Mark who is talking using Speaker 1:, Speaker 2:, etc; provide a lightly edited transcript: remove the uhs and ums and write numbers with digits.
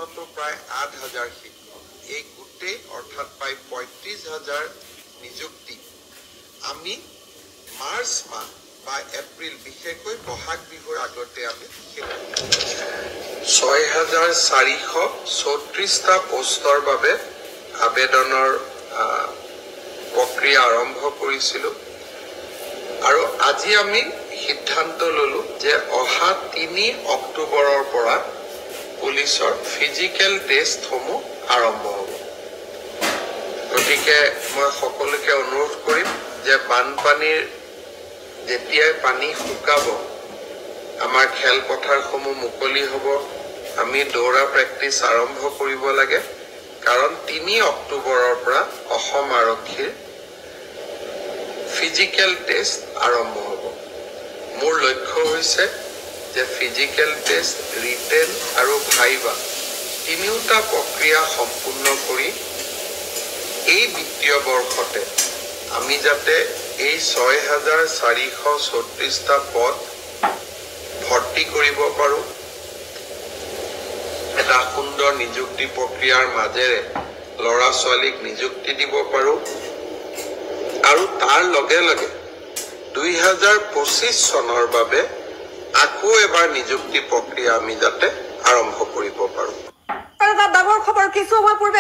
Speaker 1: কেইখনতো প্ৰায় ৮,০০০ শিক্ষক। এই গোটেই অৰ্থাৎ প্ৰায় ৩৫,০০০ নিযুক্তি আমি মাৰ্চ মাহ বা এপ্ৰিল, বিশেষকৈ বহাগ বিহুৰ আগতে আমি ৬,৪৩৪টা পোষ্টৰ বাবে আবেদনৰ প্ৰক্ৰিয়া আৰম্ভ কৰিছিলোঁ। আৰু আজি আমি সিদ্ধান্ত ললো যে অহা ৩ অক্টোবৰৰ পৰা পুলিচৰ ফিজিকেল টেষ্টসমূহ আৰম্ভ হ'ব। গতিকে মই সকলোকে অনুৰোধ কৰিম যে বানপানীৰ যেতিয়াই পানী শুকাব, আমাৰ খেলপথাৰসমূহ মুকলি হ'ব, আমি দৌৰা প্ৰেক্টিচ আৰম্ভ কৰিব লাগে। কাৰণ ৩ অক্টোবৰৰ পৰা অসম আৰক্ষীৰ ফিজিকেল টেষ্ট আৰম্ভ হ'ব। মোৰ লক্ষ্য হৈছে যে ফিজিকেল টেষ্ট, ৰিটেন আৰু ভাইভা তিনিওটা প্ৰক্ৰিয়া সম্পূৰ্ণ কৰি এই বিত্তীয় বৰ্ষতে আমি যাতে এই ৬,৪৩৪টা পদ ভৰ্তি কৰিব পাৰোঁ, এটা সুন্দৰ নিযুক্তি প্ৰক্ৰিয়াৰ মাজেৰে ল'ৰা ছোৱালীক নিযুক্তি দিব পাৰোঁ, আৰু তাৰ লগে লগে ২০২৫ চনৰ বাবে আকৌ এবাৰ নিযুক্তি প্ৰক্ৰিয়া আমি যাতে আৰম্ভ কৰিব পাৰোঁ।
Speaker 2: ডাঙৰ খবৰ, কিছু সময় পূৰ্বে